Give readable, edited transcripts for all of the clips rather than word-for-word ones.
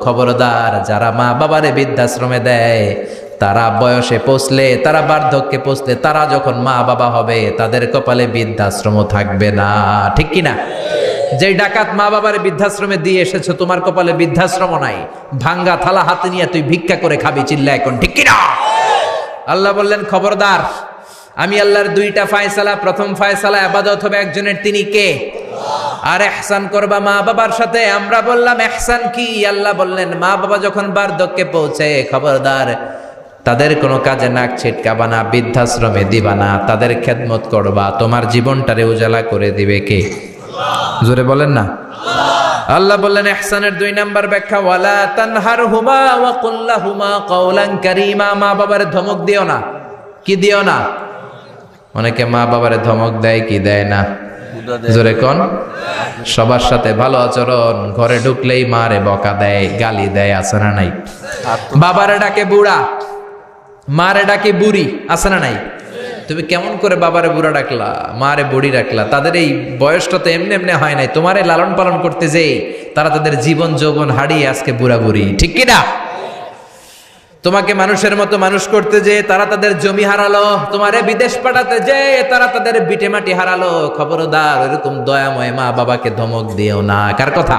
খবরদার, যারা মা বাবারে বৃদ্ধাশ্রমে দেয় তারা বয়সে পৌঁছলে, তারা বার্ধক্যে পৌঁছলে, তারা যখন মা বাবা হবে তাদের কপালে বৃদ্ধাশ্রম থাকবে না। ঠিক কিনা? যেই ডাকাত মা বাবার বৃদ্ধাশ্রমে দিয়ে এসেছো, তোমার কপালে বৃদ্ধাশ্রম নাই। ভাঙ্গা থালা হাতে নিয়ে তুই ভিক্ষা করে খাবি, চিল্লা এখন ঠিক কিনা? আল্লাহ বললেন খবরদার, আমি আল্লাহর দুইটা ফায়সালা। প্রথম ফায়সালা ইবাদত হবে একজনের, তিনি কে? আর ইহসান করবা মা বাবার সাথে। আমরা বললাম ইহসান কি? আল্লাহ বললেন মা বাবা যখন বার্ধক্যে পৌঁছে, খবরদার তাদের কোনো কাজে নাক ছিটকাবা না, বৃদ্ধাশ্রমে দিবা না, তাদের খেদমত করবা। তোমার জীবনটারে উজালা করে দিবে কে? জোরে বলেন না। আল্লাহ বললেন ইহসানের 2 নাম্বার ব্যাখ্যা, ওয়ালা তানহারহুমা ওয়া কুল লাহুমা কাওলান কারীমা। মা বাবারে ধমক দিও না। কি দিও না? অনেকে মা বাবারে ধমক দেয়, কি দেয় না? জোরে কোন? সবার সাথে ভালো আচরণ, ঘরে ঢুকলেই মারে বকা দেয়, গালি দেয়, আছে না নাই? বাবারে ডাকে বুড়া, মারে ডাকে বুড়ি, আছে না নাই? তুমি কেমন করে বাবারে বুড়া ডাকলা, মারে বুড়ি ডাকলা? তাদের এই বয়সটা তো এমনি এমনি হয় নাই। তোমারে লালন পালন করতে যেই তারা তাদের জীবন যৌবন হারিয়ে আজকে বুড়া বুড়ি, ঠিক কিনা? তোমাকে মানুষের মতো মানুষ করতে যে তারা তাদের জমি হারালো, তোমারে বিদেশ পাঠাতে যে তারা তাদের বিটে মাটি হারালো। খবরদার, এরকম দয়াময় মা বাবাকে ধমক দিও না। কার কথা?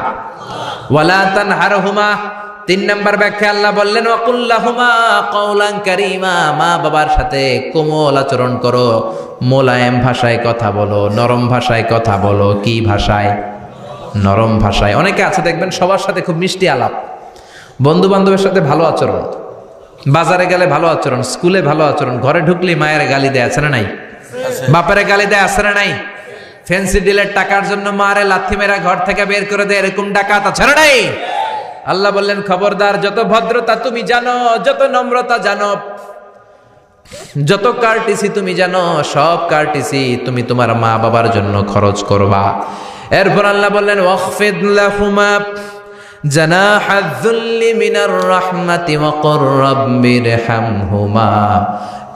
ওয়ালা তানহারহুমা। 3 নাম্বার ব্যাখ্যা আল্লাহ বললেন ওয়া কুল লাহুমা কাওলান কারীমা। মা বাবার সাথে কোমল আচরণ করো, মোলায়েম ভাষায় কথা বলো, নরম ভাষায় কথা বলো। কি ভাষায়? নরম ভাষায়। অনেকে আছে দেখবেন সবার সাথে খুব মিষ্টি আলাপ, বন্ধু বান্ধবের সাথে ভালো আচরণ, বাজারে গেলে ভালো আচরণ, স্কুলে ভালো আচরণ, ঘরে ঢুকলে মায়ের গালি দেয়, আছে না নাই? বাপারে গালি দেয়, আছে না নাই? ফ্যান্সি ডিলের টাকার জন্য মারে লাথি মেরা ঘর থেকে বের করে দেয়, এরকম ডাকাত আছে না নাই? আল্লাহ বললেন খবরদার, যত ভদ্রতা তুমি জানো, যত নম্রতা জানো, যত কার্টিসি তুমি জানো, সব কার্টিসি তুমি তোমার মা বাবার জন্য খরচ করবা। এরপর আল্লাহ বললেন ওয়াখফিদ লাহুমা জানাহায যুল্লি মিনার রাহমাতি ওয়া কুর রাব্বিরহামহুমা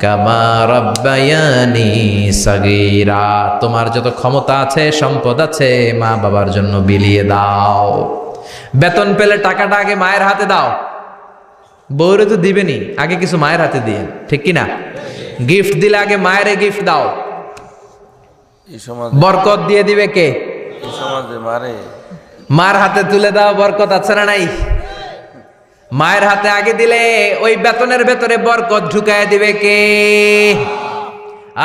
কামা রাব্বায়ানি সাগীরা। তোমার যত ক্ষমতা আছে, সম্পদ আছে, মা বাবার জন্য বিলিয়ে দাও। বেতন পেলে টাকাটা আগে মায়ের হাতে দাও। বউরে তো দিবেনি, আগে কিছু মায়ের হাতে দিয়ে, ঠিক কিনা? গিফট দিলে আগে মায়ের গিফট দাও। বরকত দিয়ে দিবে কে? মার হাতে তুলে দাও, বরকত আছে না নাই? মায়ের হাতে আগে দিলে ওই বেতনের ভেতরে বরকত ঢুকায় দিবে কে?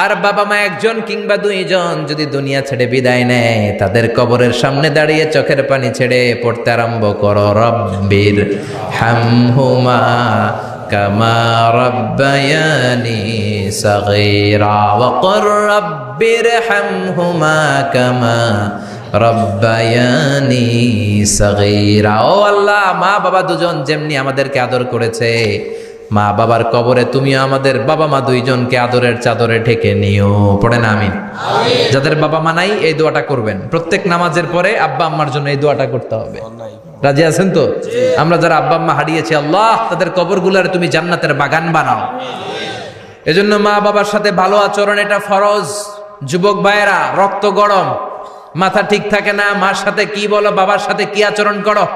আর বাবা মা একজন কিংবা 2 জন যদি দুনিয়া ছেড়ে বিদায় নেয়, তাদের কবরের সামনে দাঁড়িয়ে চোখের পানি ছেড়ে পড়তে আরম্ভ করো রব্বির হামহুমা কামা রাব্বায়ানি সাগীরা ওয়া কুর রাব্বির হামহুমা কামা রাব্বায়ানি সাগীরা। ও আল্লাহ, মা বাবা দুজন যেমনি আমাদেরকে আদর করেছে, মা বাবার কবরে তুমিও আমাদের বাবা মা 2 জনকে আদরের চাদরে ঢেকে নিও। পড়েন আমিন। যাদের বাবা মা নাই এই দোয়াটা করবেন। প্রত্যেক নামাজের পরে আব্বা আম্মার জন্য এই দোয়াটা করতে হবে। রাজি আছেন তো? আমরা যারা আব্বা আম্মা হারিয়েছি, আল্লাহ তাদের কবরগুলোর তুমি জান্নাতের বাগান বানাও। এজন্য মা বাবার সাথে ভালো আচরণ, এটা ফরজ। যুবক ভাইয়েরা, রক্ত গরম, মাথা ঠিক থাকে না, মার সাথে কি বলো, বাবার সাথে কি আচরণ করো।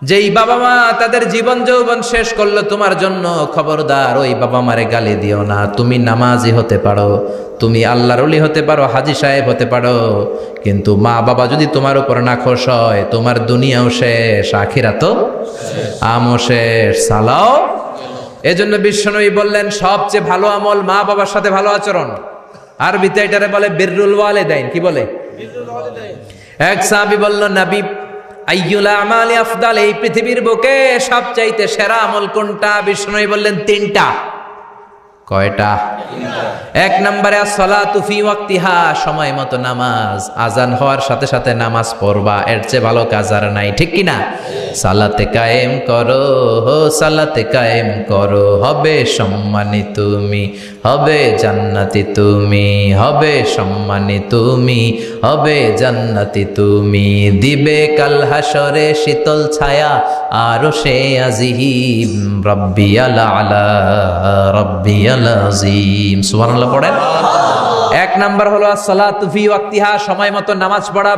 যেই বাবা মা তাদের জীবন যৌবন শেষ করলো তোমার জন্য, খবরদার ওই বাবা মারে গালি দিও না। তুমি নামাজি হতে পারো, তুমি আল্লাহর ওলি হতে পারো, হাজী সাহেব হতে পারো, কিন্তু মা বাবা যদি তোমার উপর নাখোশ হয়, তোমার দুনিয়াও শেষ, আখিরাতও আমও শেষ। সালাও। এজন্য বিশ্বনবী বললেন সবচেয়ে ভালো আমল মা বাবার সাথে ভালো আচরণ। আরবিতে এটারে বলে বিররুল ওয়ালিদাইন। কি বলে? এক সাহাবী বলল, নবী আইয়ুল আমালি আফদাল, এই পৃথিবীর বুকে সবচাইতে সেরা আমল কোনটা? বিষ্ণু বললেন 3টা। কয়টা? 1 নম্বরে আসসালাতু ফি ওয়াক্তিহা, সময় মতো নামাজ, আজান হওয়ার সাথে সাথে নামাজ পড়বা, এর চেয়ে ভালো কাজ আর নাই, ঠিক কিনা? সালাতে কায়েম করো, সালাতে কায়েম করো, হবে সম্মানী তুমি, হবে জান্নাতি তুমি, হবে সম্মানী তুমি, হবে জান্নাতি তুমি, দিবে কাল হাসরে শীতল ছায়া আরশে আজিম, রাব্বিয়াল আলা রাব্বিয়াল আযীম। সুবহানাল্লাহ পড়েন। 1 নাম্বার হলো আসসালাতু ফি ওয়াক্তিহা, সময় মতো নামাজ পড়া।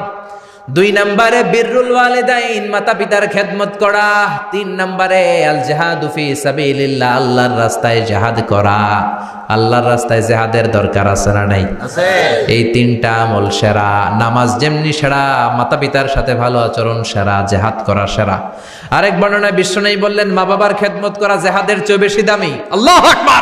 2 নম্বরে বিররুল ওয়ালিদাইন, মাতা পিতার খেদমত করা। 3 নম্বরে আল জিহাদু ফি সাবিলিল্লাহ, আল্লাহর রাস্তায় জিহাদ করা। আল্লাহর রাস্তায় জিহাদের দরকার আছে না নাই? আছে। এই 3টা আমল সেরা। নামাজ যেমনি সেরা, মাতা পিতার সাথে ভালো আচরণ সেরা, জিহাদ করা সেরা। আরেক বর্ণনায় বিশ্বনবী বললেন, মা বাবার খেদমত করা জিহাদের চেয়ে বেশি দামি। আল্লাহু আকবার।